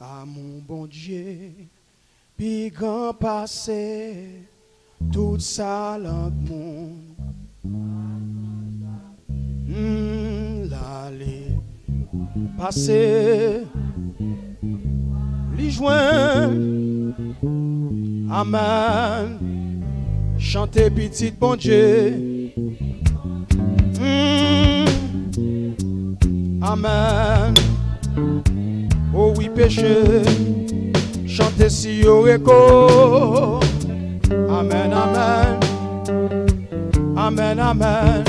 à mon bon Dieu, puis grand passé, tout ça langue monde. L'aller passer, l'y joindre, amen, chanter petit bon Dieu, amen, oh oui péché, chanter si yo écho, amen, amen, amen, amen,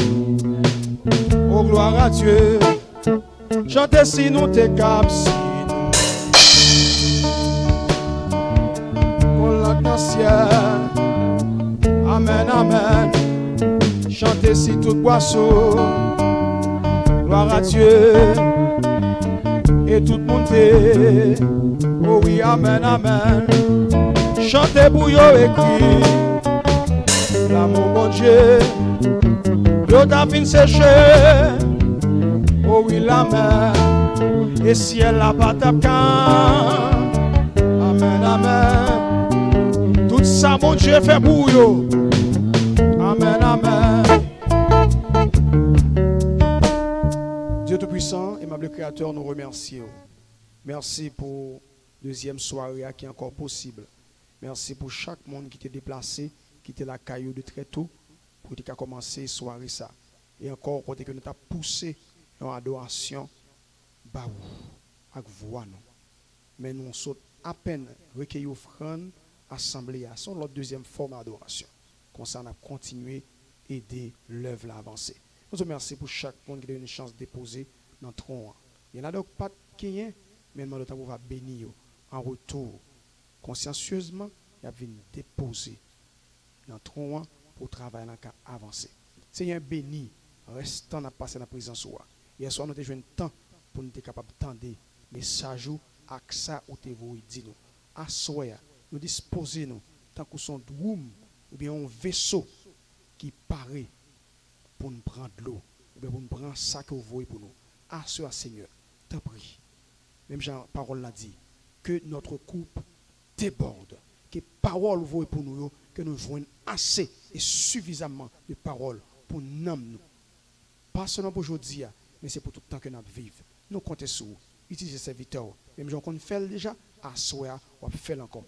oh gloire à Dieu, chanter si nous te cap si nous dans ciel, amen, amen, chanter si tout boisseau, gloire à Dieu, et tout le monde, oh oui, amen, amen, chantez pour yo écrit, l'amour mon Dieu, yo t'a fin séché, oh oui, la mer, et ciel la patate, amen, amen, tout ça mon Dieu fait pour yo, amen, amen. Dieu Tout-Puissant, aimable Créateur, nous remercions. Merci pour deuxième soirée qui est encore possible. Merci pour chaque monde qui t'est déplacé, qui était la caillou de très tôt, pour que tu aies commencé soirée ça. Et encore, pour que nous t'as poussé en adoration, bah avec voix non. Mais nous sommes à peine recueillis offrande, assemblée à son l'autre deuxième forme d'adoration. Comme ça, on a continué à aider l'œuvre à avancer. Nous vous remercions pour chaque monde qui a eu une chance de déposer dans le tronc. Il y en a donc pas qui est, mais nous allons va bénir en retour. Consciencieusement, il y a venu déposer dans le tronc pour travailler dans le cas avancé. Seigneur béni, restant à passer dans la présence. Hier soir, nous avons joué un temps pour nous être capables d'entendre message avec ça où vous dit nous. À soir, nous disposer nous tant que son room ou bien un vaisseau qui paraît pour nous prendre de l'eau ou bien pour nous prendre ça que vous voyez pour nous. À ce Seigneur, t'en prie. Même Jean parole l'a dit que notre coupe déborde, que parole vous pour nous, que nous jouons assez et suffisamment de paroles pour nous. Pas seulement pour aujourd'hui, mais c'est pour tout le temps que nous vivons. Nous comptons sur vous. Utilisez ces serviteurs. Même gens qu'on fait déjà, à soi, on va faire encore.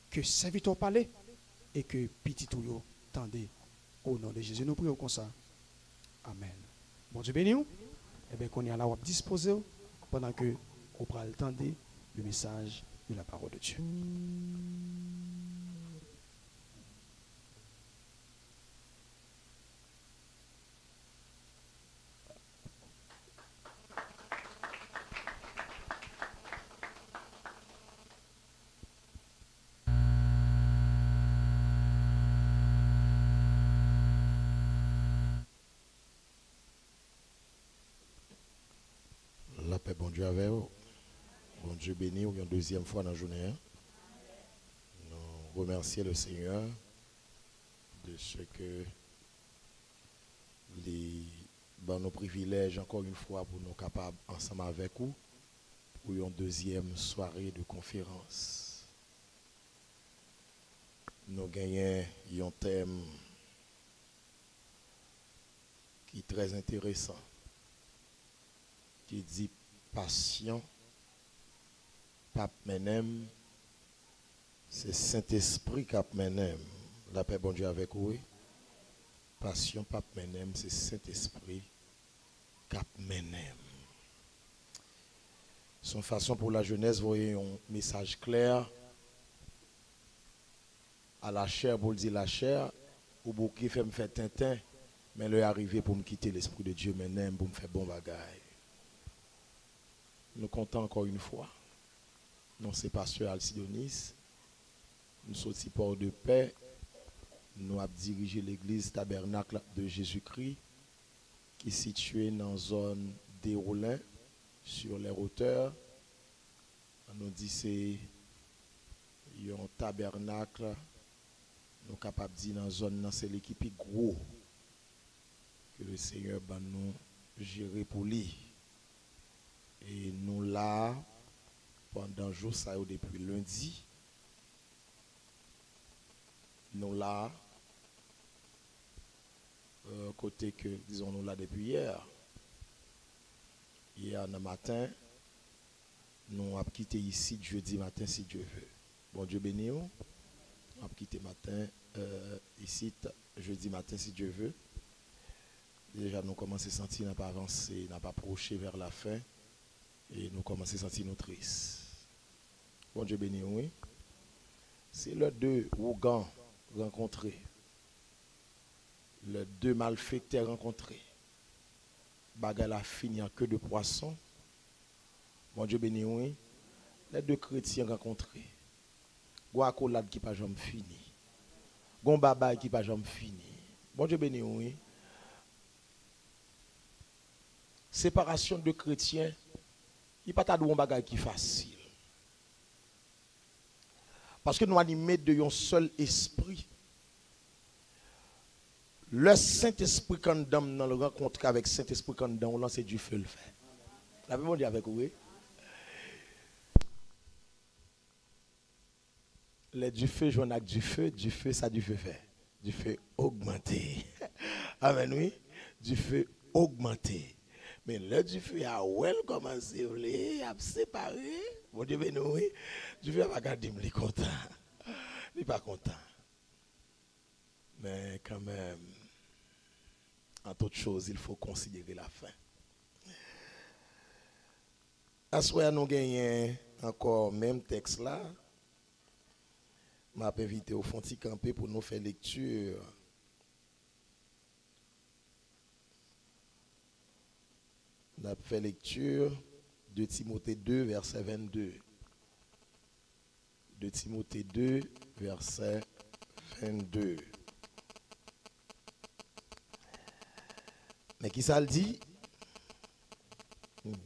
Que serviteurs parlent et que petit ou tendez au nom de Jésus. Nous prions comme ça. Amen. Bon Dieu béni. Et bien qu'on est là, on va disposer pendant que on prend le temps de le message de la parole de Dieu. La paix, bon Dieu avec vous. Bon Dieu béni, une deuxième fois dans la journée. Nous remercions le Seigneur de ce que nos privilèges, encore une fois, pour nous capables, ensemble avec vous, pour une deuxième soirée de conférence. Nous gagnons un thème qui est très intéressant, qui dit passion, pape menem, c'est Saint-Esprit qui menem. La paix, bon Dieu avec vous. Passion, pape menem, c'est Saint-Esprit qui menem. Son façon pour la jeunesse, vous voyez un message clair à la chair, pour dire la chair, ou pour qui fait me faire tintin, mais le arrivé pour me quitter l'Esprit de Dieu menem, pour me faire bon bagaille. Nous comptons encore une fois. Non, c'est pasteur Alcidonis. Nous sommes aussi port de paix. Nous avons dirigé l'église tabernacle de Jésus-Christ qui est située dans la zone des Roulins, sur les hauteurs. On nous dit que c'est un tabernacle. Nous sommes capables de dire dans la zone, c'est l'équipe gros que le Seigneur va nous gérer pour lui. Et nous là, pendant jour ça depuis lundi. Nous là, côté que, disons, nous là depuis hier. Hier le matin, nous avons quitté ici jeudi matin si Dieu veut. Bon Dieu béni nous. On a quitté matin ici jeudi matin si Dieu veut. Déjà nous commençons à sentir n'a pas avancé, n'a pas approché vers la fin et nous commençons à sentir nous tristes. Bon Dieu béni oui. C'est le deux Ougan rencontrés. Les deux malfaiteurs rencontrés. Bagala fini en queue de poisson. Bon Dieu béni oui. Les deux chrétiens rencontrés. Guacolade qui pas jamais fini. Gon baba qui pas jamais fini. Bon Dieu béni oui. Séparation de chrétiens, il n'y a pas de bon bagage qui est facile. Parce que nous animés de un seul esprit. Le Saint-Esprit quand dans le rencontre avec Saint-Esprit quand on lance du feu le fait. La Bible dit avec vous. Les du feu joignent avec du feu ça du feu fait. Du feu augmenté. Amen oui. Du feu augmenté. Mais le du feu a well commencé à séparer. Mon Dieu béni oui. Du feu va garder me content. Il n'est pas content. Mais quand même, en toute chose, il faut considérer la fin. À ce moment nous gagnons encore même texte là. Je vais inviter au fond de camper pour nous faire lecture. On a fait lecture de Timothée 2, verset 22. De Timothée 2, verset 22. Mais qui ça le dit? Amen.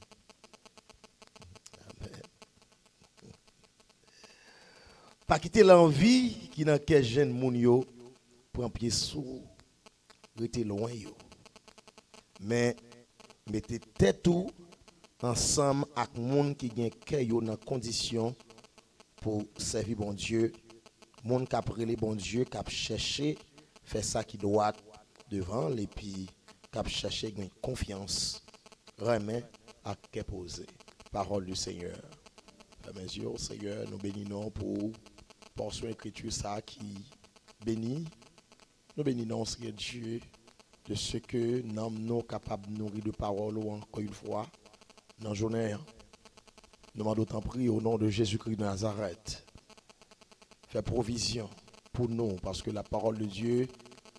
Pas quitter l'envie qui n'a qu'un jeune moun yo prend pied sous, rester loin yo. Mais mettez tête tout ensemble avec moun qui gen cœur yo dans condition pour servir bon Dieu, moun qui a prélé bon Dieu, qui a cherché faire ça qui doit devant et puis qui a cherché une confiance, remet à qu'est posé. Parole du Seigneur. Mes yeux, Seigneur, nous bénissons pour portion écriture ça qui bénit. Nous bénissons, Seigneur Dieu, de ce que nous sommes capables de nourrir de parole encore une fois dans la journée. Nous demandons d'autant pris au nom de Jésus-Christ de Nazareth. Fais provision pour nous parce que la parole de Dieu,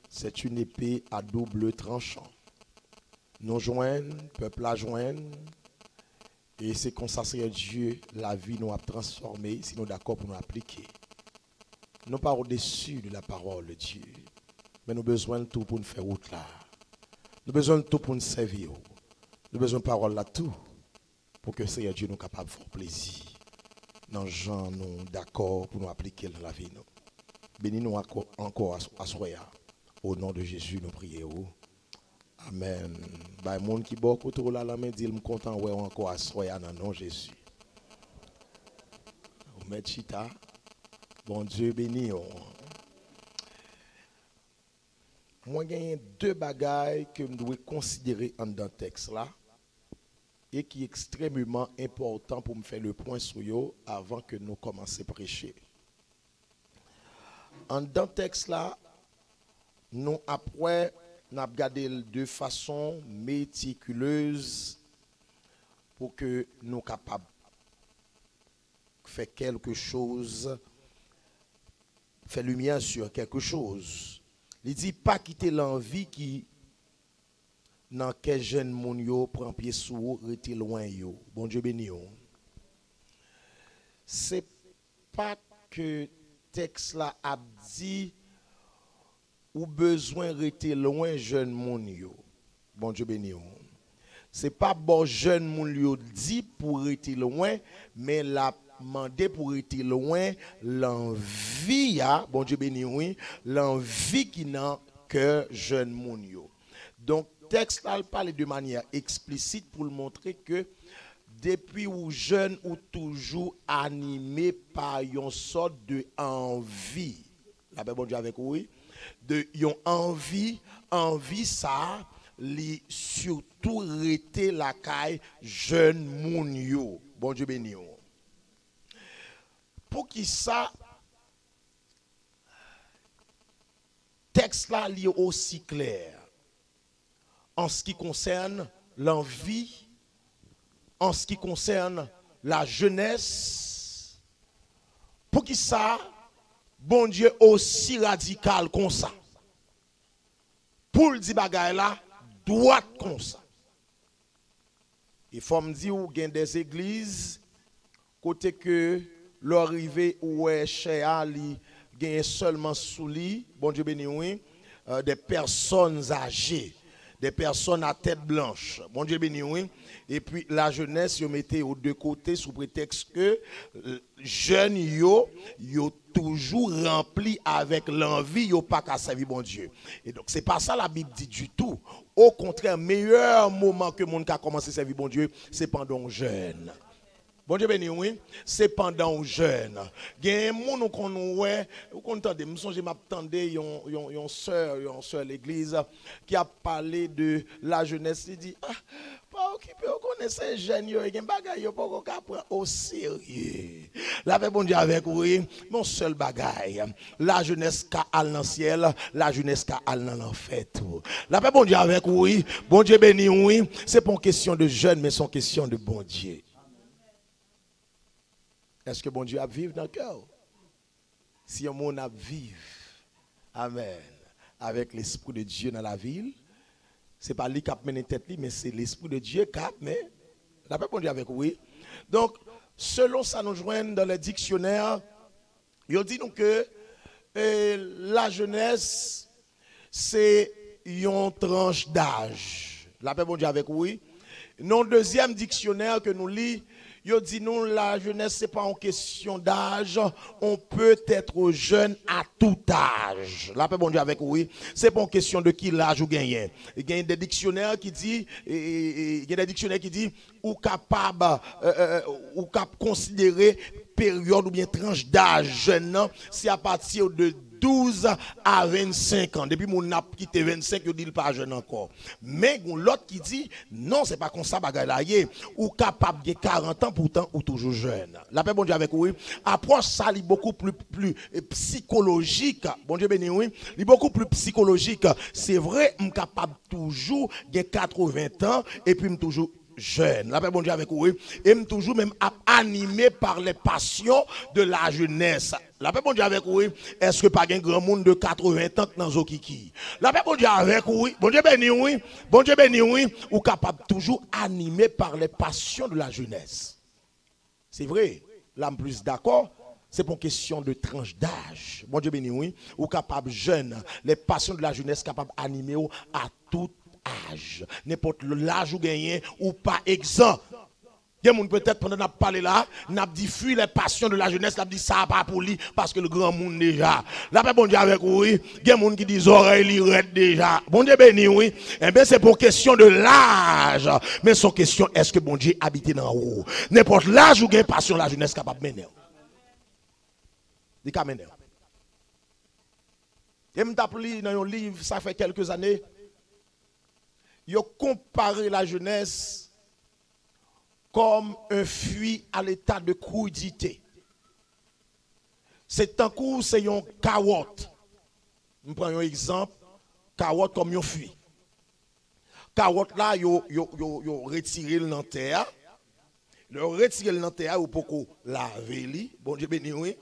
c'est une épée à double tranchant. Nous joignent, peuple à joindre. Et c'est comme ça, Seigneur Dieu, la vie nous a transformé si nous sommes d'accord pour nous appliquer. Nous pas au-dessus de la parole de Dieu. Mais nous avons besoin de tout pour nous faire route là. Nous avons besoin de tout pour nous servir. Nous avons besoin de parole là tout. Pour que Seigneur Dieu nous capable de faire plaisir. Dans gens nous d'accord pour nous appliquer dans la vie. Bénis-nous encore à soya. Au nom de Jésus, nous prions. Amen. Bah, monde qui boit autour là, la main dit, me content ouais encore à soya dans nom Jésus. Omet chita. Bon Dieu béni. Moi j'ai deux bagailles que je dois considérer dans le texte là et qui est extrêmement important pour me faire le point sur eux avant que nous commencions à prêcher. En dans le texte là, nous après nous avons regardé de façon méticuleuse pour que nous soyons capables de faire quelque chose, faire lumière sur quelque chose. Il dit pas quitter l'envie qui dans quel jeune moun yo prend pied sous rete loin yo. Bon Dieu béni yo. C'est pas que texte là a dit ou besoin rester loin jeune moun yo. Bon Dieu béni yo. C'est pas bon jeune moun yo dit pour rester loin, mais la mandé pour rester loin l'envie bon Dieu béni oui, l'envie qui n'a que jeune moun yo. Donc texte là parle de manière explicite pour le montrer que depuis ou jeune ou toujours animé par une sorte de envie. La Bible bon Dieu avec oui, de une envie ça li surtout rete la caille jeune moun yo. Bon Dieu béni yo. Pour qui ça texte là li aussi clair en ce qui concerne l'envie, en ce qui concerne la jeunesse. Pour qui ça bon Dieu aussi radical comme ça. Pour le dire bagay là droite comme ça. Il faut me dire ou gen des églises côté que l'arrivée ou est chez Ali gagne seulement sous lit, bon Dieu béni oui, des personnes âgées, des personnes à tête blanche. Bon Dieu béni oui. Et puis la jeunesse, yo mettez aux deux côtés sous prétexte que jeunes yo toujours rempli avec l'envie, yo pas qu'à servir bon Dieu. Et donc c'est pas ça la Bible dit du tout. Au contraire, meilleur moment que monde a commencé à servir bon Dieu, c'est pendant jeune. Bon Dieu béni oui, c'est pendant jeune. Il y a un monde qu'on ouais, qu'on entendait, me songe m'attendais yon sœur l'église qui a parlé de la jeunesse, il dit pas occupé, on connaît ces jeunes yo, gen bagay yo pas qu'on prend au sérieux. La paix bon Dieu avec oui, mon seul bagay, la jeunesse ka al dans ciel, la jeunesse ka al dans l'enfer tout. La paix bon Dieu avec oui, bon Dieu béni oui, c'est pas une question de jeunes mais c'est une question de bon Dieu. Est-ce que bon Dieu a vivre dans le cœur? Si un monde a vivre, amen, avec l'esprit de Dieu dans la ville, c'est pas lui qui a mené tête, mais c'est l'esprit de Dieu qui a mené. La paix bon Dieu avec oui. Donc, selon ça nous joignent dans les dictionnaires, ils disent nous que la jeunesse, c'est une tranche d'âge. La paix bon Dieu avec oui. Dans le deuxième dictionnaire que nous lisons, il dit nous la jeunesse c'est pas en question d'âge, on peut être jeune à tout âge. La paix bon Dieu avec oui, c'est pas en question de qui l'âge ou gagné. Il y a des dictionnaires qui dit ou capable ou cap considérer période ou bien tranche d'âge jeune, c'est à partir de 12 à 25 ans. Depuis mon a quitté 25, je dis pas jeune encore. Mais l'autre qui dit non, c'est pas comme ça bagay la yé, ou capable de 40 ans pourtant ou toujours jeune. La paix bon Dieu avec oui. Approche ça li beaucoup plus psychologique. Bon Dieu béni oui, li beaucoup plus psychologique. C'est vrai, m capable toujours de 80 ans et puis m toujours jeune. La paix bon Dieu avec oui et m toujours même animé par les passions de la jeunesse. La paix bon Dieu avec oui, est-ce que pas un grand monde de 80 ans dans Zokiki? La paix bon Dieu avec oui, bon Dieu béni oui, ou capable toujours animé par les passions de la jeunesse. C'est vrai, là plus d'accord, c'est pour une question de tranche d'âge. Bon Dieu béni oui, ou capable jeune, les passions de la jeunesse capable animer à tout âge. N'importe l'âge ou gagné ou pas exempt. Il y a des peut-être pendant qu'on a parlé là, n'a dit fuir les passions de la jeunesse, n'a dit ça pas pour lui parce que le grand monde déjà. La paix bon Dieu avec oui, il y a des gens qui disent oreilles li red déjà. Bon Dieu béni oui. Eh bien c'est pour question de l'âge, mais son question est-ce que bon Dieu habite dans haut. N'importe l'âge ou gain passion la jeunesse capable mener. Dit ka mener. Et m't'a pris dans un livre ça fait quelques années. Yo comparé la jeunesse comme un fruit à l'état de crudité. C'est un coup, c'est une carotte. Je prends un exemple, carotte comme un fruit. Carotte là, yo retiré le terre. Le retirer le terre, ou poko laver li. Bon Dieu béni oui.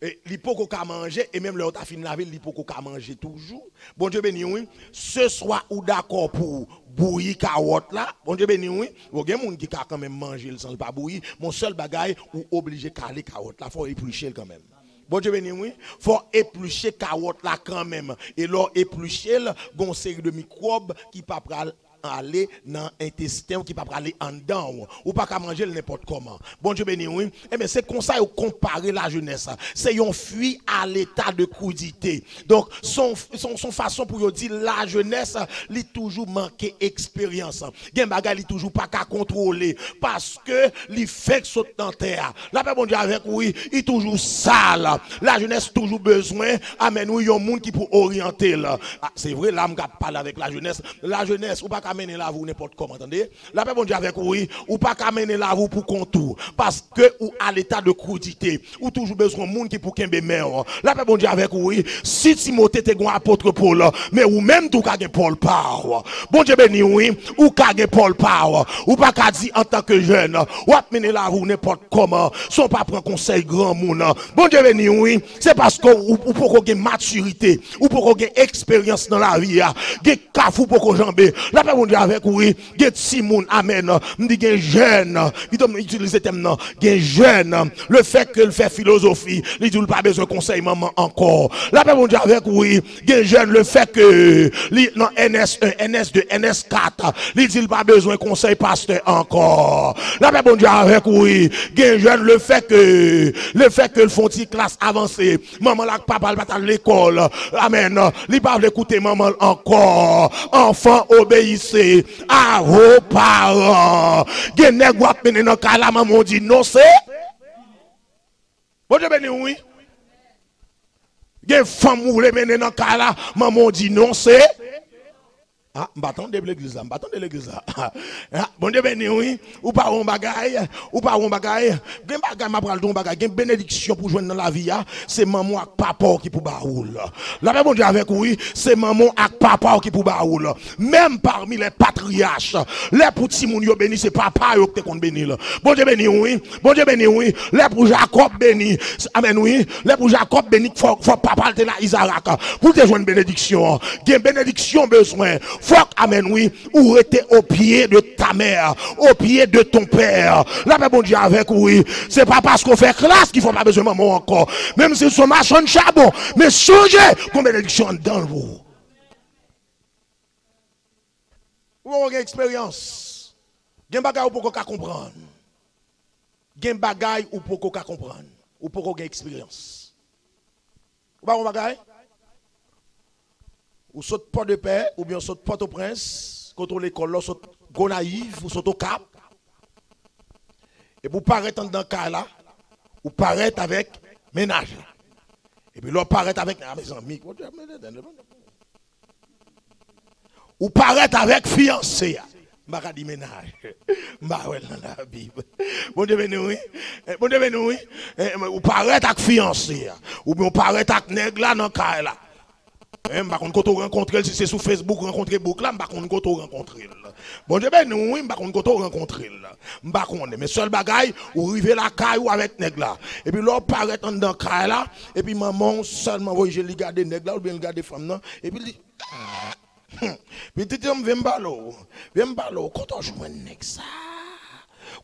Et li poko ka manger et même le ta fin laver li poko ka manger toujours. Bon Dieu béni oui. Ce soit ou d'accord pour bouillir carotte là. Bon Dieu béni oui. Bon gen moun qui ka quand même manger sans pas bouillir. Mon seul bagage ou obligé caler carotte là, faut éplucher quand même. Bon Dieu béni oui, faut éplucher carotte là quand même. Et là éplucher gon série de microbes qui pas pral aller dans l'intestin qui pas aller en dedans ou pas qu'à manger n'importe comment. Bon Dieu béni oui. Eh bien c'est comme ça qu'on comparer la jeunesse. C'est yon fuit à l'état de crudité. Donc son façon pour dire la jeunesse li toujours manquer expérience. Gen bagay li toujours pas qu'à contrôler parce que li fait saute dans terre. La paix bon Dieu avec oui, il toujours sale. La jeunesse toujours besoin amen oui yon monde qui pour orienter là. Ah, c'est vrai là m'ga parler avec la jeunesse. La jeunesse ou pas qu'à mener la vous n'importe comment entendez. La paix bon Dieu avec oui, ou pas qu'à mener la vous pour contour parce que ou à l'état de crudité ou toujours besoin monde qui pour kembe mère. La paix bon Dieu avec oui, si Timothée te gon apôtre Paul mais ou même tout ka gen Paul power. Bon Dieu béni oui, ou ka gen Paul power. Ou pas qu'à dire en tant que jeune, ou à mener la vous n'importe comment, sans pas prendre conseil grand monde. Bon Dieu béni oui, c'est parce que ou pour qu'on ait maturité, ou pour qu'on ait expérience dans la vie, gen kafou pour qu'on jambe. La paix bon Dieu avec oui, gen Simon amen, me dit gen jeune, il doit utiliser thème non, gen jeune, le fait que le fait philosophie, il dit pas besoin de conseil maman encore. La paix bon Dieu avec oui, gen jeune, le fait que non NS1, NS2, NS4, il dit pas besoin de conseil pasteur encore. La paix bon Dieu avec oui, gen jeune, le fait que le font classe avancée, maman là papa va à l'école. Amen. Il pas écouter maman encore. Enfant obéissez à vos parents. Gen nèg wap menen dans kala maman dit non c'est. Bon Dieu béni oui. Gen femme ou le menen dans kala maman dit non c'est. Ah, m'attends de l'église là, m'attends de l'église là. Bon Dieu béni oui, ou pas on bagaille, gen bagay m'a pral don bagay, gen bénédiction pour joindre dans la vie c'est maman ak papa qui pour baoul. La paix bon Dieu avec oui, c'est maman ak papa qui pour baoul. Même parmi les patriarches, les petits moun yo béni c'est papa yo qui te kon béni là. Bon Dieu béni oui, les pour Jacob béni. Amen oui, les pour Jacob béni faut papa te la Isaac pour te joindre bénédiction. Gen bénédiction besoin. Faut amen oui, ou rester au pied de ta mère, au pied de ton père. La paix bon Dieu avec oui, c'est pas parce qu'on fait classe qu'il faut pas besoin de maman encore. Même si son machin de charbon, mais changez comme bénédiction dans vous. Vous avez une expérience. Gen bagay ou pour qu'on comprendre. Gen bagay ou pour qu'on comprendre. Ou pour qu'on ait expérience. Ou pas on bagay? Ou saute Port de Paix, ou bien saute Port-au-Prince, contre l'école, ou saute Gonaïve, ou saute au Cap. Et vous paraître dans le cas là, ou paraître avec ménage. Et puis l'on paraître avec mes amis. Ou paraître avec fiancé. M'a dit ménage. M'a ouais dans la Bible. Bon Dieu béni oui. Bon Dieu béni oui. Ou paraître avec fiancé. Ou bien paraître avec nèg là dans le cas là. M'ba kon koto rencontrer si c'est sur Facebook rencontrer bouc là m'ba kon koto rencontrer bon Dieu ben oui m'ba kon koto rencontrer m'ba kon mais seul bagay ou river la caille ou avec nèg là et puis l'on paraît en dans caille là et puis maman seulement voyez je regarder nèg là ou bien regarder femme là et puis puis tu dis viens m'balo quand on joue nèg ça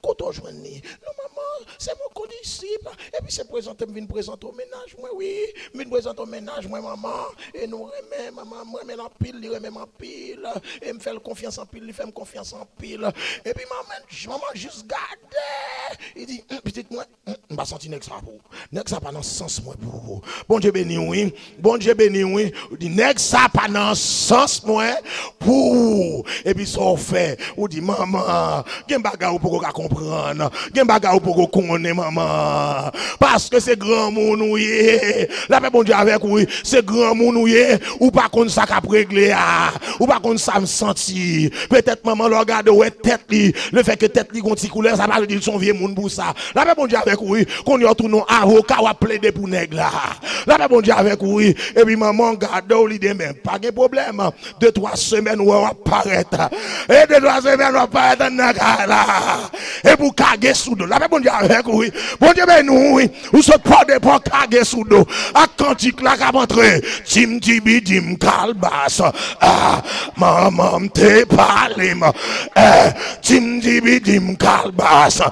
quand on joue non maman c'est mon condisciple et puis c'est présenté me présenter au ménage moi oui me présenter au ménage moi maman et nous remet maman moi remet en pile il remet en pile et me fait confiance en pile il fait confiance en pile et puis maman juste garder il dit petite moi on va sentir nèg ça pas dans sens moi pour bon Dieu béni oui dit nèg ça pas dans sens moi pour et puis ça fait ou dit maman gen bagarre pour qu'on comprendre gen bagarre pour qu'on connaît maman parce que c'est grand moun ouye la paix bon Dieu avec oui c'est grand moun ouye ou pas qu'on ça qu'a régler ou pas qu'on ça me sentir peut-être maman le regarde ouais tête li le fait que tête li gon ti couleur ça pas dire son vieux moun pour ça la paix bon Dieu avec oui qu'on y retourne avocat ou plaider pour nèg là la paix bon Dieu avec oui et puis maman garde ou li même pas de problème 2-3 semaines ou va paraître et 2-3 semaines va paraître dans là et pour caguer sous dos la paix bon Dieu avec oui bon Dieu ben nous oui ou se pas de pour caguer sous dos à cantique là qu'a entrer tim tibi dim kalbas maman te parle tim tibi dim kalbas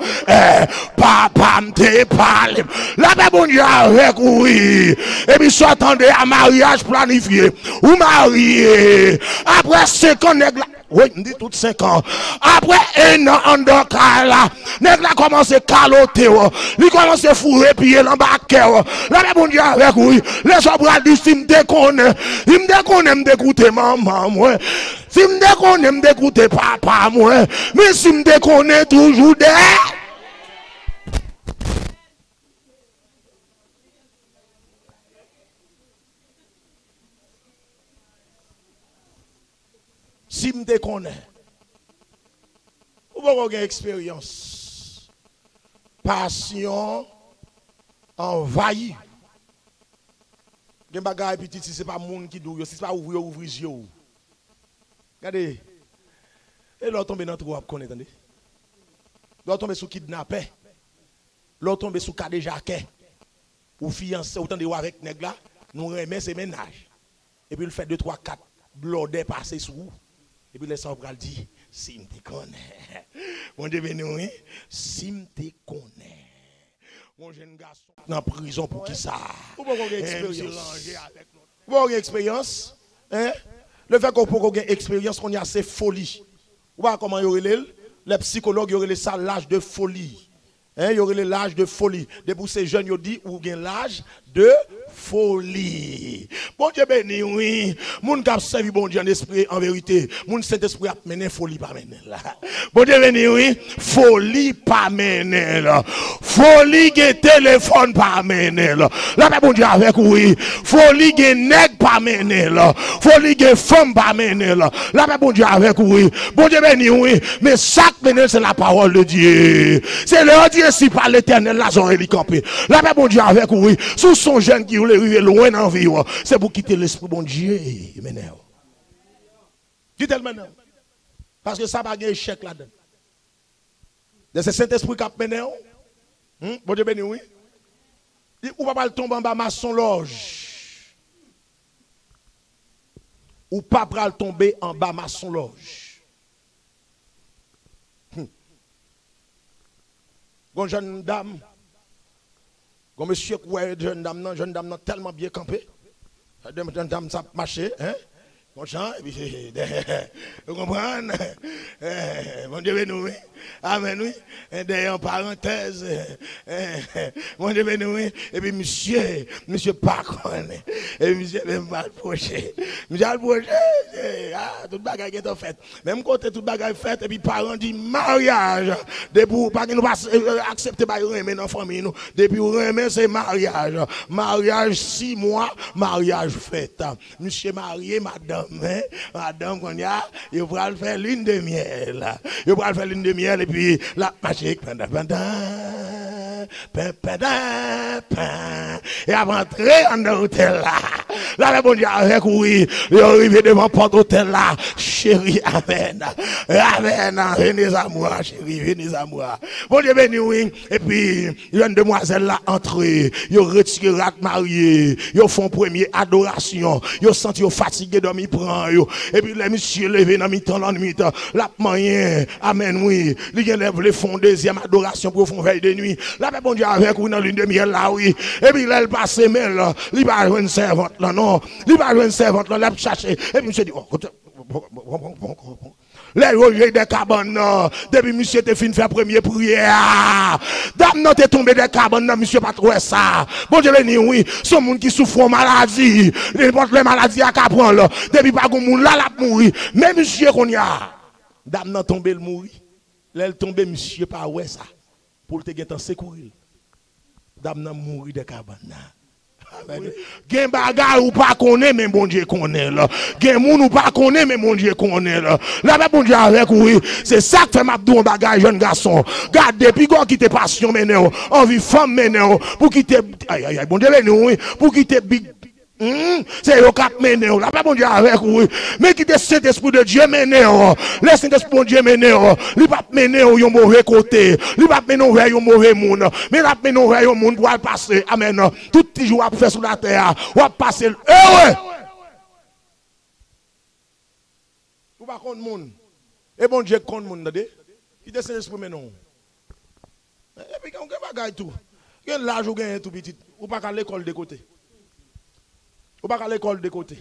papa te parle. La paix bon Dieu avec oui. Et puis s'attendez à mariage planifié. Ou marié. Après 5 ans, oui, me dit tout 5 ans. Après 1 an en docteur là, nèg la commence à caloter, il commence à fourrer pied l'embarqueur. La paix bon Dieu avec oui. Les sobras dit si me déconne, il me déconne me dégoûter maman moi. Si me déconne me dégoûter papa moi. Mais si me déconne toujours des si me déconne. Ou pas une expérience. Passion envahie. Gen bagay petit si c'est pas monde qui dou, si c'est pas ouvrir yeux. Regardez. Et l'autre tombe dans trop connaît attendez. L'autre tombe sous kidnappé. L'autre tombe sous cas de jaquet. Ou fiancé autant de avec nèg là, nous remet ses ménages. Et puis il fait 2 3 4 blodé passer sous. Et puis les gens vont dire si me te connais. Mon Dieu béni oui, si me te connais. Mon jeune garçon dans prison pour qui ça? Ou pas une expérience? Hein? Le fait qu'on peut une expérience, qu'on y a c'est folie. Ou pas comment y aurait les psychologues y aurait ça l'âge de folie. Hein, y aurait l'âge de folie. Depuis ces jeunes, ils disent ou bien l'âge de folie. Bon Dieu béni, oui. Moun k'ap servi bon Dieu en esprit, en vérité. Moun Saint-Esprit a mené folie pas mené là. Bon Dieu béni, oui. Folie pas mené là. Folie gen téléphone pas mené là. Là, bon Dieu avec oui. Folie gen nèg pas mené là. Folie gen femme pas mené là. Là, bon Dieu avec oui. Bon Dieu béni, oui. Mais chaque mené c'est la parole de Dieu. C'est le Dieu si par l'éternel là, j'aurais campé. Là, bon Dieu avec oui. Sous son jeune qui voulait arriver loin dans la vie, c'est pour quitter l'esprit bon Dieu. Quittez le maintenant. Parce que ça va gagner échec là-dedans. C'est ce Saint-Esprit qui a mené. Bon Dieu béni, oui. Ou pas tomber en bas maçon loge. Ou pas tomber en bas maçon loge. Une jeune dame. Comme monsieur ouais jeune dame tellement bien campé. Jeune dame ça marché hein. Mon chant et puis vous comprenez mon Dieu béni. Amen oui. Et d'ailleurs en parenthèse mon Dieu béni oui. Et puis monsieur pas connaît. Et monsieur même pas approché. Monsieur approché toute bagarre qui est faite. Même côté toute bagarre faite et puis parents dit mariage depuis pas que nous pas accepter ba remet dans famille nous. Depuis remet c'est mariage. Mariage 6 mois, mariage fait. Monsieur marié madame madame qu'on y a, il va faire lune de miel. Il va faire lune de miel et puis la magique et avant d'entrer en l'hôtel là. Là, bon Dieu, avec oui, il est arrivé devant porte hôtel là. Chérie, amen. Amen. Venez à moi, chérie, venez à moi. Bon Dieu, béni, oui. Et puis, il y a une demoiselle là entrée. Ils ont retiré rat marié. Ils font premier adoration. Ils ont senti fatigué de m'y prendre. Et puis, les messieurs levés dans mi-temps, dans mi-temps. La moyen, amen, oui. Ils font deuxième adoration pour faire veille de nuit. Là, bon Dieu, avec oui, dans l'une de miel là, oui. Et puis, là, elle passe, mais là, il va jouer une servante là, non. Il va jouer une servante là, il chercher. Et puis, monsieur dit, les rojets des cabanes, depuis monsieur te fin faire première prière. Dame non te tombé des cabanes, monsieur pas trouvé ça. Bon Dieu béni, oui. Ce monde qui souffre de maladie, n'importe les maladies à prendre là. Depuis pas qu'on moun là, la mourir. Mais monsieur qu'on y a. Dame non tombé le mourir. Là, tombé monsieur pas ouais ça. Pour te gagner en secourir. Dame non mourir des cabanes. Gen bagay ou pas connaît mais bon Dieu connaît là. Gen moun ou pas connaît mais bon Dieu connaît là. Là bon Dieu avec oui, c'est ça que fait m'abdou un bagay jeune garçon. Garde depuis qu'on quitte passion mené envie femme mené pour quitter aïe bon Dieu oui, pour quitter big c'est le cap mené là pas bon Dieu avec oui mais qui te cet esprit de Dieu mené laisse cet esprit de Dieu mené il pas mené au mauvais côté il pas mené au mauvais monde mais il mené au monde pour passer amen tout jour à faire sur la terre ou passer ouais ou pas contre monde et bon Dieu contre monde qui te cet esprit mené et puis on bagaille tout Gen l'âge ou gen tout petit, ou pas à l'école de côté. Ou pas à l'école de côté.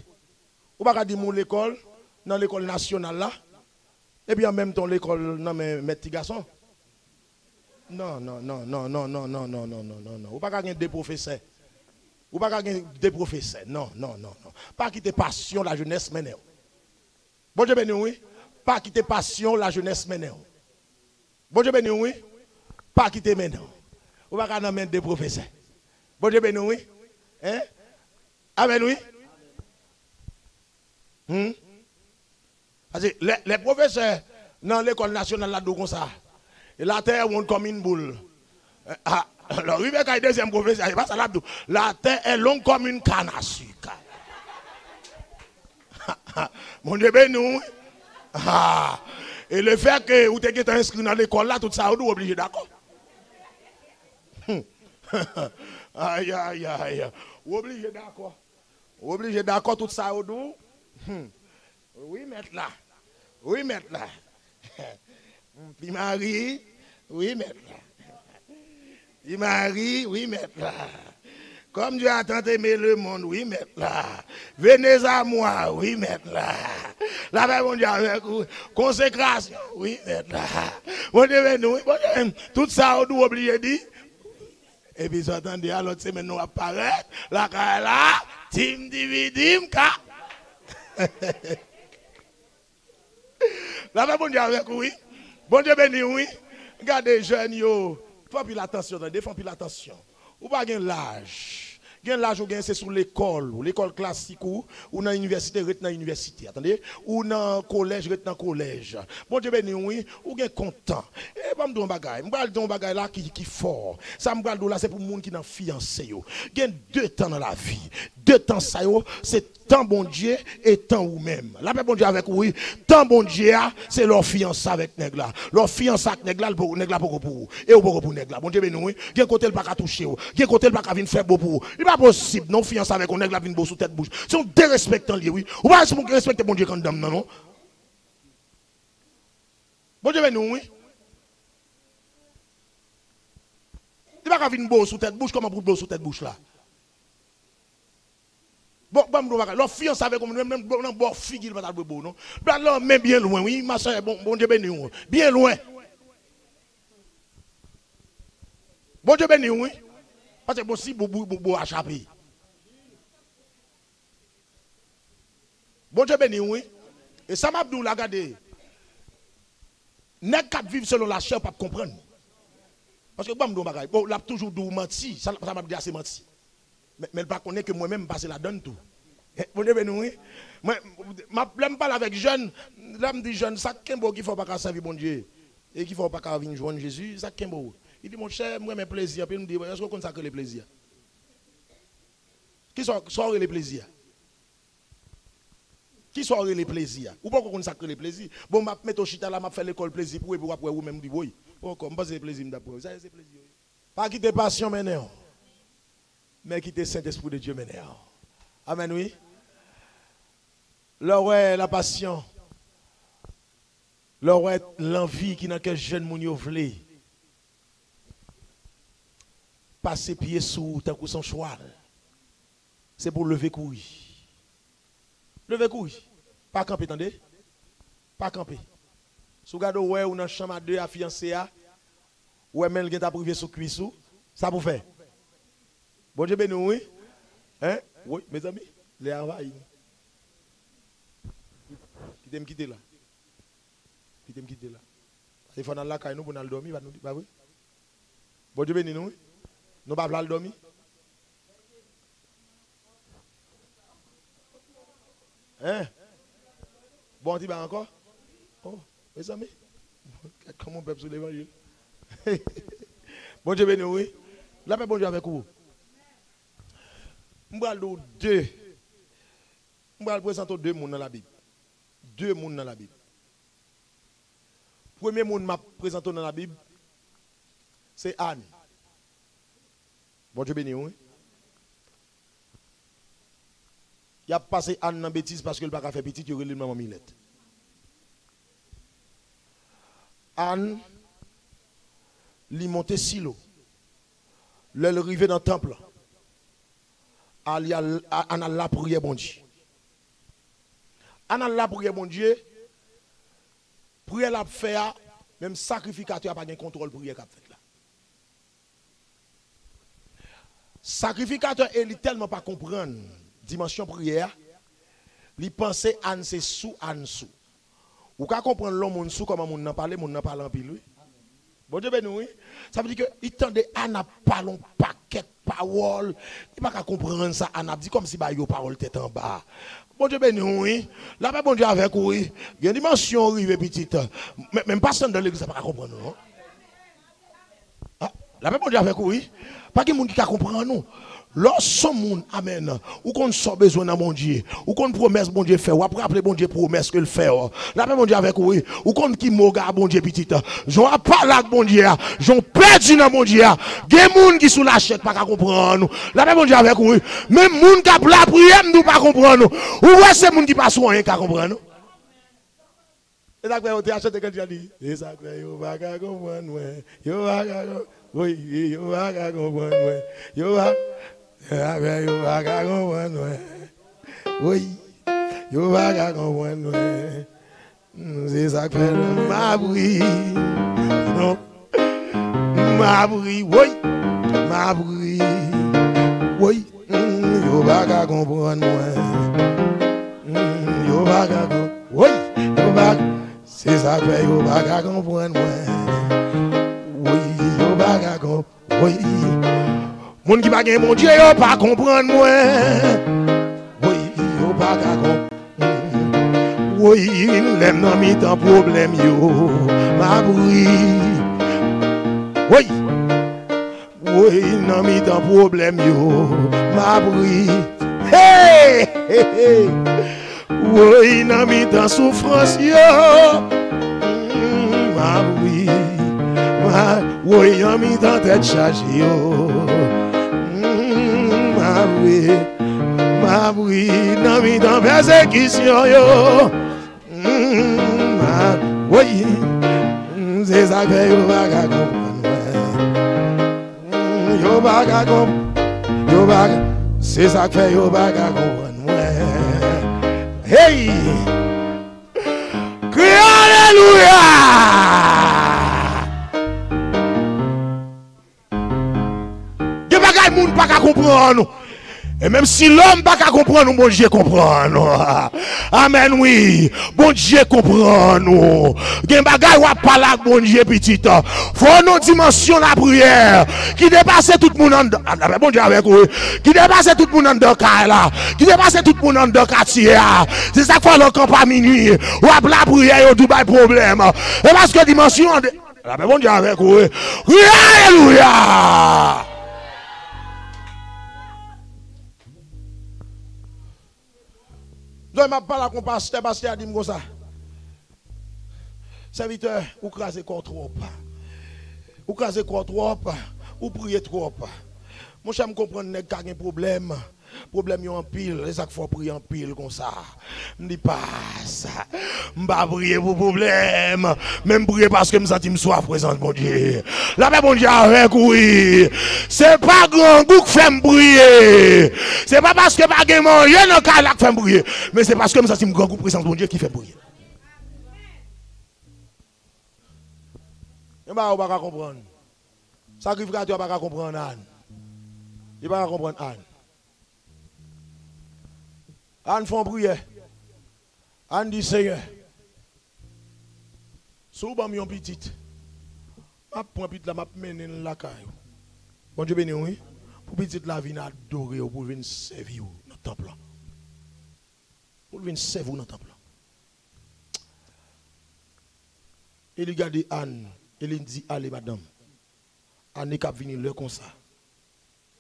Ou pas à dire mon l'école dans l'école nationale là. Et puis en même temps l'école non mais mes petits garçons. Non. Ou pas à des professeurs. Ou pas à des professeurs. Non. Pas quitter passion la jeunesse maintenant. Bon Dieu béni oui. Pas quitter passion la jeunesse maintenant. Bon Dieu béni oui. Pas quitter maintenant. Ou pas qu'à mettre des professeurs. Bon Dieu béni oui. Hein? Amen oui. Parce que les professeurs dans l'école nationale là comme ça. Et la terre monte comme une boule. Alors oui mais quand deuxième professeur, c'est pas ça là. La terre est longue comme une canne à sucre. Mon Dieu béni oui. Et le fait que vous êtes inscrit dans l'école là, tout ça, vous êtes obligé d'accord. Aïe. Vous obligé d'accord. Vous obligé d'accord tout ça, vous oui, mettre là. Puis Marie, oui, mettre là. Puis Marie, oui, mettre là. Comme Dieu a tant aimé le monde, oui, mettre là. Venez à moi, oui, mettre là. La paix, mon Dieu, avec vous. Consécration, oui, mettre là. Mon Dieu, nous, tout ça, on doit oublier de dire. Et puis, vous attendez, alors, c'est maintenant apparaître. La là, tim dividim, ka. La paix, mon Dieu, avec vous, oui. Bon Dieu, béni, oui. Regardez, les jeunes, yo. Faut plus l'attention, faut plus l'attention. Ou pas gain l'âge. Gain l'âge ou gain c'est sur l'école, l'école classique ou dans l'université, rete dans l'université. Attendez, ou dans collège, rete dans collège. Bon Dieu béni oui, ou gain content. Et pas me don bagay, m'bral don bagay là qui fort. Ça m'bral do là c'est pour monde qui nan fiancé yo. Gain deux temps dans la vie. Deux temps ça yo, c'est temps bon Dieu et temps ou même. La paix bon Dieu avec oui, temps bon Dieu c'est leur fiancé avec nèg là. Leur fiancé avec nèg là pour nèg là pour et ou pour nèg là. Bon Dieu béni oui, gain côté le pas ka toucher ou, gain côté le pas ka vinn faire beau pour. Il pas possible non fiancé avec nèg là vinn beau sous tête bouche. C'est un dérespectant lié oui. Ou pas pour respecter bon Dieu quand dame non. Bon Dieu béni oui. Il pas ka vinn beau sous tête bouche comment pour beau sous tête bouche là. Bon, leur fiancé avec même bon figue il va être beau non. Là mais bien loin oui, ma soeur bon Dieu béni oui. Bien loin. Bon Dieu béni oui. Parce que bon si beau échapper. Bon Dieu béni oui. Et ça m'a dit la regarder. N'est qu'à vivre selon la chair pas comprendre. Parce que bon l'a toujours dit menti, ça m'a dit assez menti. Mais pas connaît que moi-même passer la donne tout. Vous devez nous oui. Moi je parle avec jeunes, là me dit jeune ça qu'embo qui faut pas servir bon Dieu et qui faut pas venir joindre Jésus, ça qu'embo. Il dit mon cher, moi mes plaisirs, puis il me dit est-ce qu'on consacre les plaisirs? Qui sont les plaisirs? Qui sont les plaisirs? Ou pas qu'on consacre les plaisirs? Bon m'a mettre au chita là, m'a fait l'école plaisir pour après ou même dit oui. Bon comme pas c'est plaisir d'après. Ça c'est plaisir. Pas quitter passion maintenant. Mais quitter Saint-Esprit de Dieu maintenant. Amen, oui. Là, ouais, la passion. Là, ouais, l'envie qui n'a qu'un jeune moun yo vle. Passer pied sous, tant que son cheval. C'est pour lever couille. Lever couille. Pas camper, attendez. Pas camper. Si vous regardez, ouais, ou dans chambre à deux à fiancé, ouais, mais il y a privé sous cuissou, ça vous fait. Bon Dieu béni, oui. Hein? Oui, mes amis, les envahis. Qui t'aime quitter là? Qui t'aime quitter là? Il faut dans la caille nous pour nous dormir, bah oui. Bon Dieu béni, nous. Nous pas le dormir. Hein? Bon, tu vas encore? Oh, mes amis. Comment on peut sur l'évangile? Bon Dieu béni, oui. La paix, bon Dieu avec vous. Je vais présenter deux mondes dans la Bible. Deux mondes dans la Bible. Premier monde m'a présenté dans la Bible, c'est Anne. Bon Dieu béni, oui. Il a passé Anne dans la bêtise parce qu'il n'a pas fait petit, il a eu le maman Milette. Anne, lui monté silo. L'arrivée dans le temple, on a la prière, bon Dieu. On a la prière, bon Dieu. Prière la faire, même sacrificateur n'a pas de contrôle prière qu'a fait là. Sacrificateur, il tellement pas comprendre dimension prière, il pensait an c'est sous an sous. Ou ka comprendre l'homme sous comment on n'en parle en pile. Bon Dieu ben oui. Ça veut dire que il tendait an a parlon paquet parole, il pas comprendre ça, an a dit comme si ba yo parole tête en bas. Bon Dieu ben oui. Là ben bon Dieu avec oui. Il y a une dimension arrive petite. Même pas dans l'église ça pas comprendre non. Ah, là ben bon Dieu avec oui. Pas que monde qui comprend nous. Lorsque monde amen, ou qu'on soit besoin dans mon Dieu, ou qu'on promesse bon Dieu fait, ou après appeler bon Dieu promesse que le fait. Là bon Dieu avec oui, ou qu'on qui moga bon Dieu petit. J'en pas là bon Dieu, j'en perdu dans mon Dieu. Des monde qui sous la chèque pas comprendre. Là bon Dieu avec oui, même monde qui a la prière nous pas comprendre. Ou ouais c'est monde qui pas soin qui comprendre. Et ça fait tu achètes quelqu'un dit, et ça fait yo va comprendre yo va oui, yo va comprendre yo va yo va comprendre oui, yo va comprendre c'est ça que fait ma bruit non ma bruit oui ma bruit oui yo va comprendre yo va oui yo va c'est ça que fait yo va comprendre oui yo va comprendre oui moun qui pa gen mon Dieu yo pas comprendre moi oui yo pas comprendre oui l'aime dans mi temps problème yo ma bruit oui oui dans mi temps problème yo ma bruit hey, hey, hey. Oui dans mi temps souffrance yo ma bruit oui dans mi temps tête chargée yo ma bruit dans mi temps persécution yo oui c'est ça que yo va comprendre yo va comprendre yo va c'est ça que yo va comprendre hey crie alléluia de bagay moun pas comprendre. Et même si l'homme pas comprendre, bon Dieu comprend nous. Amen oui. Bon Dieu comprend nous. Gen bagay ou pas là bon Dieu petit. Faut nos dimension la prière qui dépasse tout le monde en bon Dieu avec vous. Qui dépasse tout le monde en là. Qui dépasse tout le monde en quartier. C'est ça qu'il faut le camp à minuit. Ou à la prière au Dubaï problème. Et parce que dimension bon Dieu avec vous. Alléluia. Je ne m'a pas la pasteur a dit comme ça. Serviteur, ou crasez quoi trop. Ou crasez quoi trop. Ou priez trop. Mon cher me comprend qu'il y a un problème. Problème en pile, et ça qu'il faut prier en pile comme ça. Je ne dis pas ça. Je ne vais pas prier pour problème. Même prier parce que je me sens soif présent, mon Dieu. La paix, mon Dieu, avec oui. C'est pas grand goût qui fait me prier. C'est pas parce que pas de manger dans le cas là qui fait me prier. Mais c'est parce que je me sens grand goût présent, mon Dieu, qui fait prier. Et bien, on ne va pas comprendre. Sacrificateur ne va pas comprendre Anne. Il ne va pas comprendre Anne. Anne font prière. Anne dit Seigneur. Si vous avez un petit, je prends petit là, je mène la caille. Bon Dieu béni, oui. Pour petit la vie adorer, pour venir servir dans le temple. Pour venir servir dans le temple. Il regarde Anne, il dit allez madame. Anne est venir le comme ça.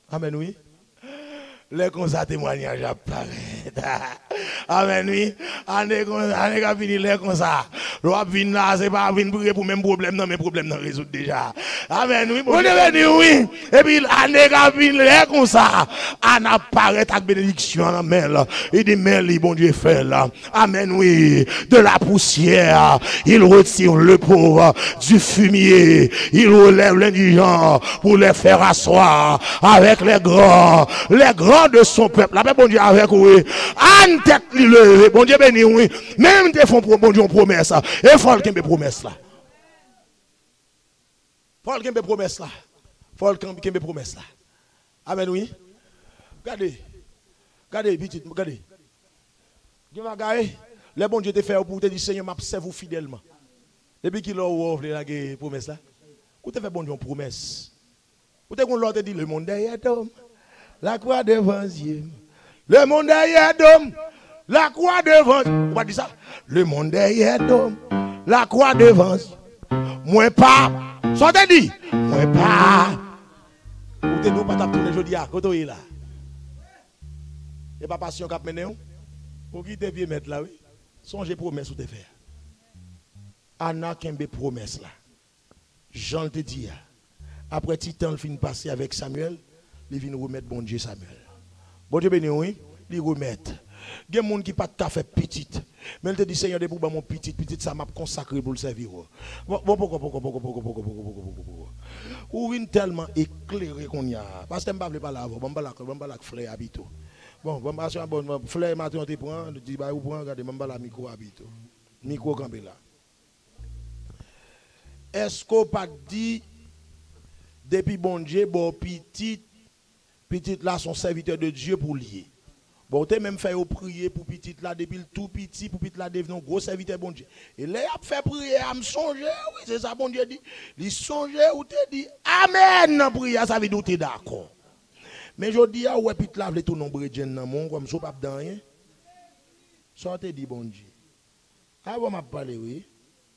Amen oui. Les comme ça témoignage apparaît. Amen oui. Année qui fini les comme ça. L'on vient là, c'est pas venir prier pour même problème, non, mais problème non résoudre déjà. Amen, oui, bon Dieu béni, oui. Et puis, l'année qui vient comme ça, on apparaît avec bénédiction en main là. Il dit, mais bon Dieu fait là. Amen, oui. De la poussière, il retire le pauvre du fumier. Il relève l'indigent pour les faire asseoir avec les grands de son peuple. La paix, bon Dieu, avec oui. En tête, le bon Dieu béni, oui. Même des fonds, bon Dieu, on promesse. Et il faut qu'il y ait des promesses là. Faut qu'il y ait des promesses là. Faut qu'il y ait des promesses là. Amen, oui. Regardez. Regardez, petit, regardez. Le bon Dieu te fait pour te dire, Seigneur, m'observe fidèlement. Depuis qu'il a offert la promesse là. Vous te fait bon Dieu une promesse. Vous te dit, le monde derrière d'homme. La croix devant Dieu. Le monde derrière d'homme. La croix devant Dieu. Vous pas dire ça? Le monde derrière d'homme. La croix devant Dieu. Moi pas. Sortez dit. Moi pas. Vous te nous pas tourner aujourd'hui à côté là. Et pas passion cap mené. Pour qui te bien mettre là oui. Songez promesse ou te faire. Anna Kembe promesse là. Jean te dit. Après Titan, il finit passer avec Samuel. Il vient remettre bon Dieu Samuel. Bon Dieu béni, oui, il remettre. Il y a des gens qui pas tout à fait petite. Mais il te dit, Seigneur, de pour mon petit, ça m'a consacré pour le servir. Pourquoi. Ou une tellement éclairé qu'on y a. Parce que je ne veux pas là, je ne veux pas là, frère habito. Bon, frère, maintenant, tu prends, tu dis, bah, vous prenez, regardez, je ne veux pas là, micro habito. Micro campé là. Est-ce qu'on pas dit, depuis bon Dieu, bon petit là, son serviteur de Dieu pour lier. Bon, tu même fait prier pour petit là, depuis le tout petit, pour petit là, devenir un gros serviteur bon Dieu. Et là, il a fait prier, à me songer, oui, c'est ça, bon Dieu dit. Il songe ou te dit, Amen, prière, ça veut dire que tu es d'accord. Mais je dis, ouais, petit là, tout nombre de gens dans le monde, comme ça, pas dans rien. Ça te dit, bon Dieu. Avant de parler, oui,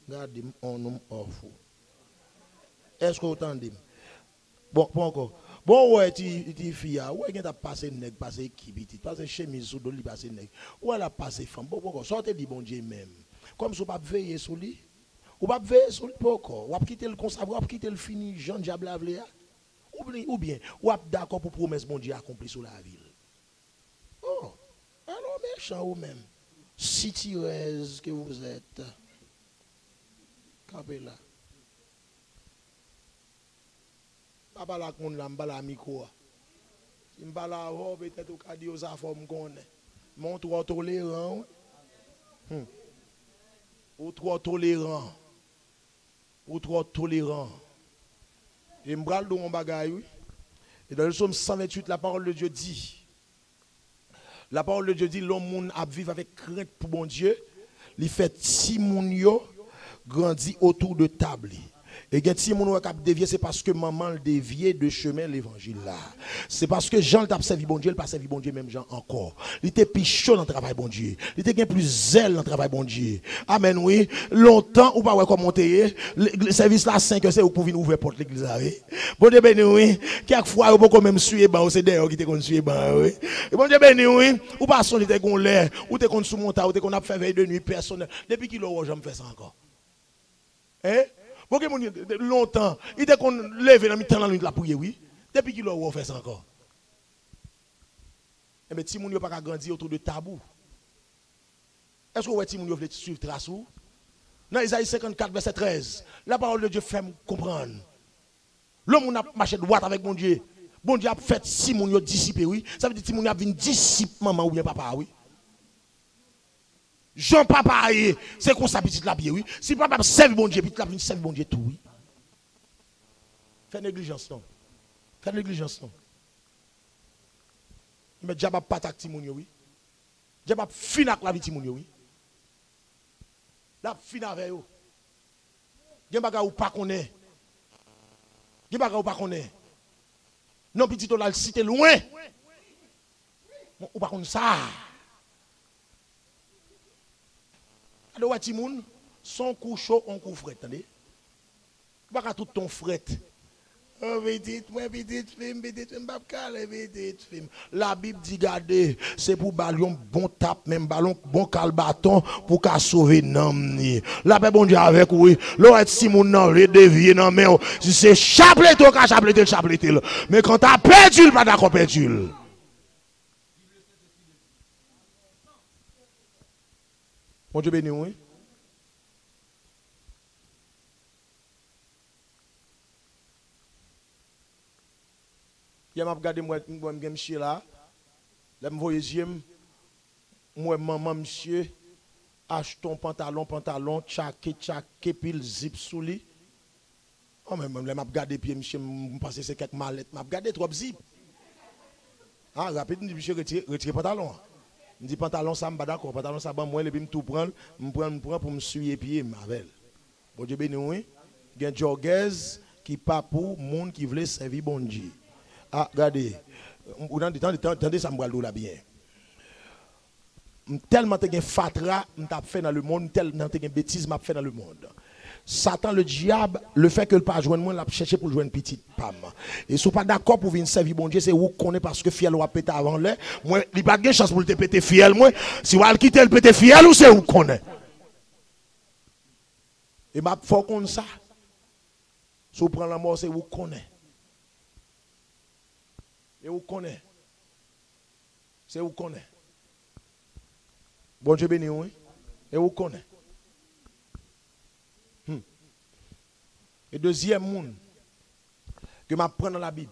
regardez, on homme fou. Est-ce que vous entendez? Bon, pas encore. Bon, ouais, tu fille, ouais, tu as passé nèg, passé qui, passé chemise sous doli, passé nèg. Ouais, la passé femme. Bon, sortez du bon Dieu même. Comme si vous pas veiller sur lui. Ou pas veiller sur lui pourquoi? Ou pas quitter le consacré, ou pas quitter le fini, Jean Diable avlé. Ou bien, ou pas d'accord pour promesse bon Dieu accompli sur la ville. Oh, alors méchant ou même. Si tireuse que vous êtes. Campez là. Papa la kon la mbala micro. Si mbala ho peut-être au cas dire ça forme connaît. Mon trop tolérant. Ou trop tolérant. Ou trop tolérant. Et m'bral do mon bagay oui. Et dans le psaume 128 la parole de Dieu dit. La parole de Dieu dit l'homme moun a vivre avec crainte pour bon Dieu. Il fait ti moun yo grandi autour de table. Et quand si mon cap dévié, c'est parce que maman le dévié de chemin l'évangile là. C'est parce que Jean t'a servi bon Dieu, il pas servi bon Dieu même Jean encore. Il était pichon dans le travail bon Dieu. Il était plus zèle dans le travail bon Dieu. Amen oui. Longtemps ou pas ouais comment monter le service là 5 c'est pour venir ouvrir porte l'église là oui. Bon Dieu béni oui. Quelquefois ou pas même suer ban c'est d'ailleurs qui te kon suer ban oui. Et bon Dieu béni oui. Ou pas son était kon l'air ou te kon sous monta ou te kon a fait veille de nuit personnel. Depuis qu'il l'aura jamais fait ça encore. Hein? Porque longtemps, il était qu'on lève dans le temps de la prière, oui. Depuis qu'il a fait ça encore. Et bien, si moun yo pas grandir autour de tabou. Est-ce que vous voyez veut suivre trace ou? Dans Isaïe 54, verset 13, la parole de Dieu fait comprendre. L'homme a marché droit avec mon Dieu. Bon Dieu a fait si moun yo dissipé, oui. Ça veut dire si moun yo a venu disciple maman ou bien papa, oui. Jean papa, c'est comme ça petit la pied, oui. Si papa serve bon Dieu, petit la serve bon Dieu tout, oui. Fais négligence, non. Fais négligence, non. Mais Diable pas ta timounio, oui. Diable fin avec la vie timounio, oui. La fin avec eux. Gen baga ou pas connaît. Gen baga ou pas connaît. Non petit on l'a cité loin. Ou pas connaît ça. Alors, Timoun, son coup chaud, on coup fret, attendez. Pas tout ton fret. Petit film, la Bible dit, regardez, c'est pour ballon bon tape, même ballon bon calbaton pour qu'à sauver l'homme. La paix bon Dieu avec oui. L'autre si mon nom le dévier non mais si c'est chapelet toi qu'à chapelet. Mais quand t'as perdu, pas d'accord perdu. Bon Dieu béni oui. Hier m'a regardé moi monsieur là. Là me voyez moi maman monsieur achetons pantalon tchaké pile zip sous lui. Oh mais même là m'a regardé puis monsieur me passer c'est quelques mallettes, m'a regardé trop zip. Ah rapide monsieur retire pantalon. Me dit pantalon ça me pas d'accord, pantalon ça ban moi et puis me tout prendre, me prend pour me suer pied avec. Bon Dieu béni oui. Gen joggers qui pas pour monde qui veut servir bon Dieu. Ah, regardez, attendez, ça me va là bien. Tellement de fatra m't'a fait dans le monde, tellement de bêtises m'a fait dans le monde. Satan, le diable, le fait que le pas joindre moi, l'a cherché pour joindre une petite pam. Et si vous pas d'accord pour venir servir bon Dieu, c'est vous connaissez parce que fiel va péter avant l'air. Moi, il pas de chance pour le péter fiel moi. Si vous allez quitter le péter fiel ou c'est vous connaissez. Et m'a faut qu'on ça. Si vous prenez la mort, c'est vous connaissez. Et vous connaissez. C'est vous connaissez. Bon Dieu béni, oui. Et vous connaissez. Et deuxième monde que je prends dans la Bible,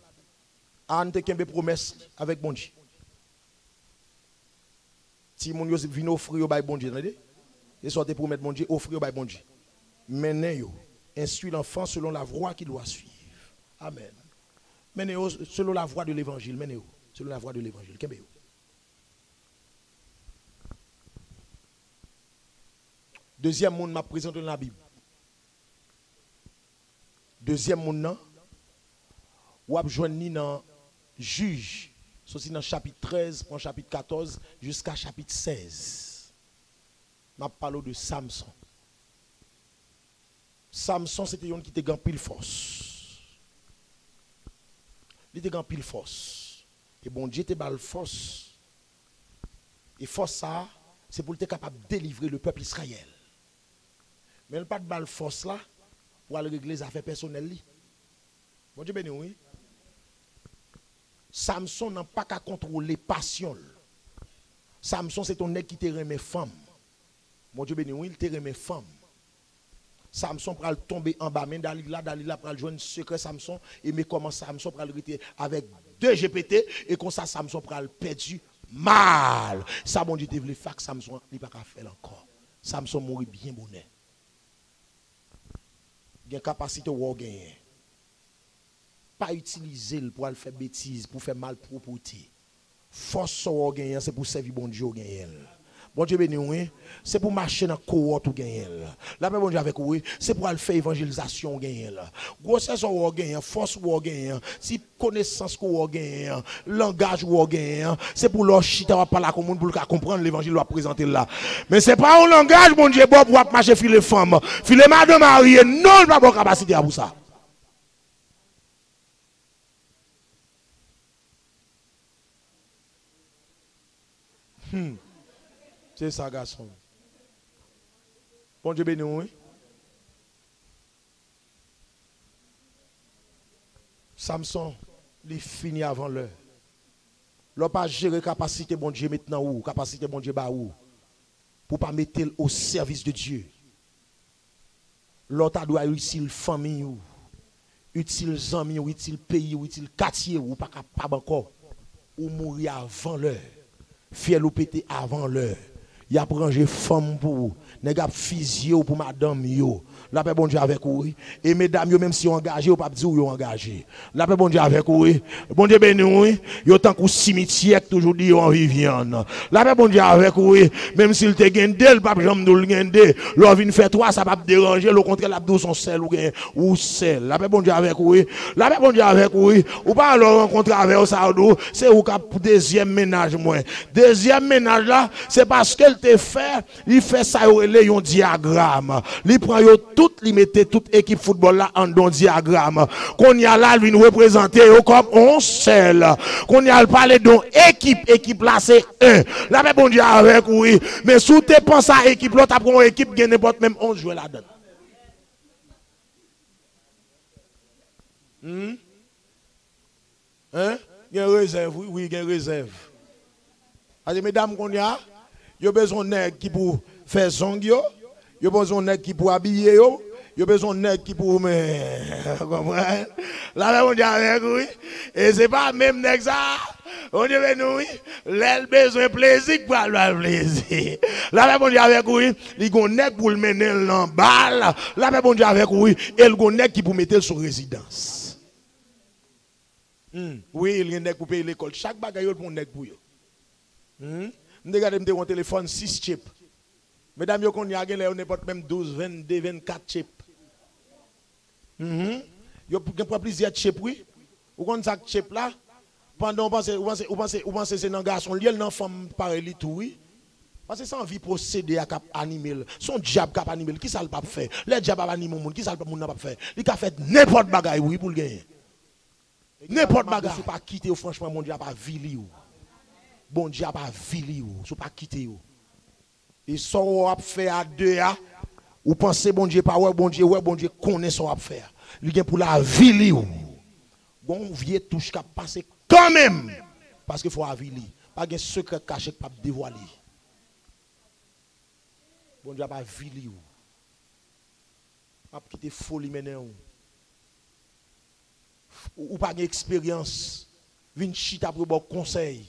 à une promesse avec bon Dieu. Si mon Dieu vient offrir au bon Dieu, entendez? Et sortez pour mettre bon Dieu, offrir au bon Dieu. Menez-yo, instruis l'enfant selon la voie qu'il doit suivre. Amen. Menez-yo selon la voie de l'évangile. Menez-yo selon la voie de l'évangile. Deuxième monde m'a présenté dans la Bible. Deuxième monde, ou a joindre dans Juge, c'est dans chapitre 13, pour chapitre 14 jusqu'à chapitre 16. Je parle de Samson. Samson, c'était un qui était en pile force. Il était en pile force. Et bon Dieu était bal force. Et force ça, c'est pour être capable de délivrer le peuple Israël. Mais il n'y a pas de bal force là pour aller régler les affaires personnelles. Bon Dieu béni, oui. Samson n'a pas qu'à contrôler passion. Samson, c'est ton nègre qui te remet femme. Bon Dieu béni, oui, il te remet femme. Samson pral tomber en bas, mais Dalila pral jouer un secret Samson, et mais comment Samson pral rester avec 2 GPT, et comme ça Samson pral perdu mal. Ça, bon Dieu, te voulait faire que Samson n'est pas qu'à faire encore. Samson mourit bien bonnet. Il y a capacité de gagner. Pas utiliser pour aller faire bêtises, pour faire mal propreté. Force de gagner, c'est pour servir bon Dieu gagner. Bon Dieu béni, oui. C'est pour marcher dans le cohorte ou gagner. La paix bon Dieu avec oui, c'est pour aller faire évangélisation gagner. Grossesse ou gagner, force ou gagner, si connaissance ou gagner, langage ou gagner, c'est pour leur chita va parler comme monde pour comprendre l'évangile va présenter là. Mais c'est pas un langage bon Dieu bon pour marcher filer femme, filer madame mariée, non pas bonne capacité à pour ça. C'est ça, garçon. Bon Dieu béni, oui. Samson, il finit avant l'heure. L'on pas gérer capacité bon Dieu maintenant ou capacité bon Dieu ou pour pas mettre au service de Dieu. L'autre doit utile famille ou utile amis ou utile pays ou utile quartier ou pas capable encore ou mourir avant l'heure. Fiel ou pété avant l'heure. Il a rangé femme pour vous. Nèg a physio pour madame yo. La paix bon Dieu avec vous. Et mesdames yo même si vous engagé ou pas dire vous engagé. La paix bon Dieu avec vous. Bon Dieu béni oui. Yo tant qu'au cimetière toujours dit en Viviane. La paix bon Dieu avec vous. Même s'il te gagne le pape jambe nous le gagne. L'on vient faire toi ça pas déranger le contraire l'abdou son sel ou sel. La paix bon Dieu avec vous. La paix bon Dieu avec vous. Ou pas alors rencontrer avec ça c'est ou cap deuxième ménage moi. Deuxième ménage là c'est parce que te fait, il fait ça un diagramme. Il prend tout, il mettait toute équipe football là en don diagramme. Qu'on y a là, lui nous représenter comme on seul. Qu'on y a parlé d'une équipe là c'est un. Là mais bon Dieu avec oui, mais sous te penses à équipe là, tu prends une équipe qui n'importe même 11 joueurs là-dedans. Hein? Il y a une réserve, oui, il y a une réserve. Alors, mesdames, il y a besoin de qui pour faire zong, il y a besoin de qui pour habiller, il y a besoin de qui pour me. Comprendre? Là, on dit avec oui. Et c'est pas même nèg ça. On dit avec nous, oui. L'aile besoin de plaisir pour avoir plaisir. Là, on dit avec oui. Il y a nèg pour le mener en balle. Là, on dit avec oui. Et il y a nèg qui pour mettre sur résidence. Oui, il y a nèg pour payer l'école. Chaque bagaille pour nèg pour yo. Regardez mon téléphone 6 chips. Mesdames, on y a n'importe même 12, 22, 24 chips. Yo prend plusieurs chips oui. Ou quand ça chip là pendant on pense c'est un garçon, lié dans femme pareil tout oui. Parce que c'est envie procéder à cap animer. Son diable cap animer, qui ça le pas faire? Les diable animer monde, qui ça le monde pas faire? Il a fait n'importe bagaille oui pour le gagner. N'importe bagaille, faut pas quitter franchement mon Dieu pas vili ou. Bon Dieu pas vili ou, faut pas quitter ou. Et son a fait à deux a ou pensez bon Dieu pas ouais bon Dieu connaît son a faire. Il vient pour la vili ou. Bon vieux touche cap passer quand même parce qu'il faut avili. Pas de secret caché pas dévoiler. Bon Dieu pas vili ou. Pas quitter folie maintenant ou pas d'expérience, vin chita pour bon conseil,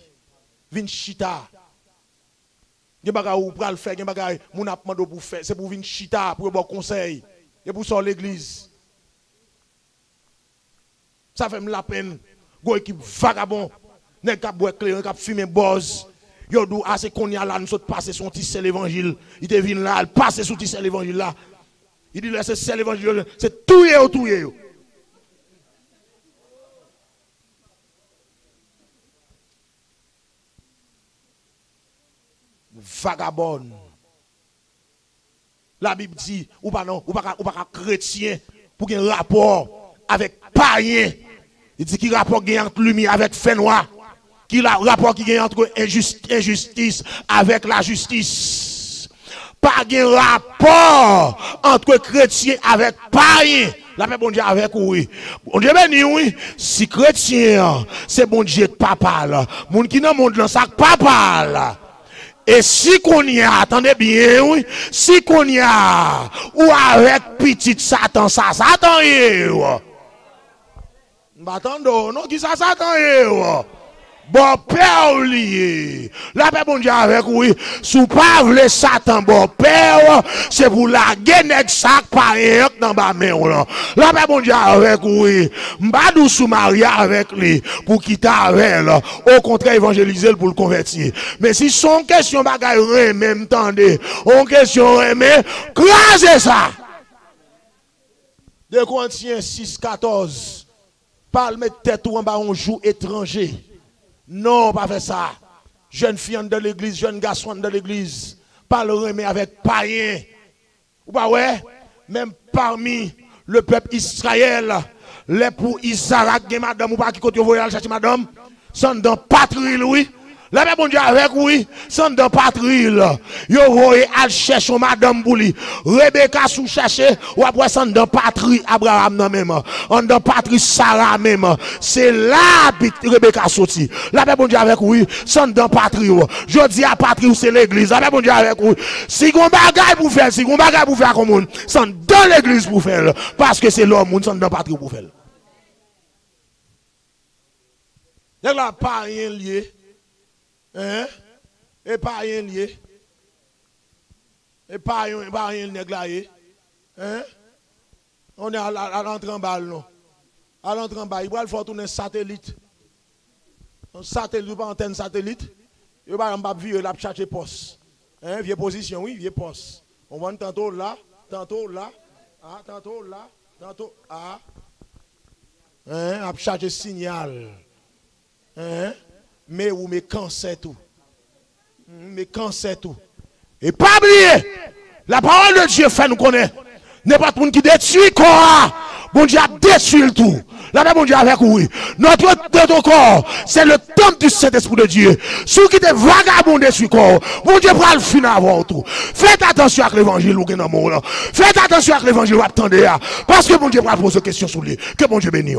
vin chita. Gen bagay ou pral faire, gen bagay moun ap mando pour faire, c'est pour vin chita pour bon conseil, et pour sortir l'église. Ça fait la peine, go équipe vagabond, nèg k'ap boire clair, k'ap fumer boz. Yo dou assez qu'on y a là nous saute passer son petit seul évangile, il te vinn là, passer son petit seul évangile là. Il dit là c'est seul évangile, c'est tout yo. Vagabond. La Bible dit ou pas chrétien pour qu'il y ait un rapport avec païen. Il dit qu'il y a un rapport entre lumière avec fait noir. Qu'il y a un rapport qui entre injustice avec la justice. Pas de rapport entre chrétien avec païen. La paix bon Dieu avec oui. Bon Dieu béni oui. Si chrétien, c'est bon Dieu papa là. Moun qui dans monde là ça papa là. Et si qu'on y a, attendez bien, oui, si qu'on y a, ou avec petit Satan, ça Satan y est, m'attendons, non, qui ça Satan y est, bon père lié, la paix bon Dieu avec oui, sous pas le Satan, bon père, c'est pour la guenec sac par dans bas main, la paix bon Dieu avec oui, m'badou sous Maria avec lui, pour quitter avec elle, au contraire évangéliser pour le convertir. Mais si son question bagaille même tendez, on question mais crasez ça. 2 Corinthiens 6:14, parle mettre tête ou en bas on joue étranger. Non, pas faire ça. Jeune fille de l'église, jeune garçon de l'église, pas le remet avec païen. Ou pas ouais, même parmi le peuple Israël, les pour Isaac, madame ou pas qui côté voyage chercher madame, sont dans patrie oui. La paix bon Dieu avec oui, sont dans patrie là. Yo voye al chercher madame pour lui. Rebecca sou chercher ou après sont dans patrie Abraham non même. On dans patrie Sarah même. C'est là Rebecca sorti. La paix bon Dieu avec oui, sont dans patrie. Je dis à patrie c'est l'église. La paix bon Dieu avec oui. Si gon bagay pour faire, si gon bagay pour faire comme monde, sont dans l'église pour faire parce que c'est l'homme monde sont dans patrie pour faire. Y'a là pas rien lié. Hein? Et pas rien lié. Et pas rien négligé. Hein? On est à l'entrée en balle, non? À l'entrée en balle, il va faire tourner un satellite. Un satellite, pas antenne satellite. Il va virer la chercher poste. Hein? Vieille position, oui, vieille poste. On va tantôt là, tantôt là, ah, tantôt là, tantôt ah. Hein? À chercher signal. Hein? Mais ou mais cancer tout. Mais cancer tout. Et pas oublier, la parole de Dieu fait nous connaître. N'importe qui détruit corps, bon Dieu a détruit le tout. La même bon Dieu avec oui. Notre corps, c'est le temple du Saint-Esprit de Dieu. Ceux qui te vagabond détruit corps, bon Dieu prend le fin avant tout. Faites attention avec l'évangile ou dans le monde. Faites attention avec l'évangile ou attendez. Parce que bon Dieu va poser question sur lui. Que bon Dieu bénisse.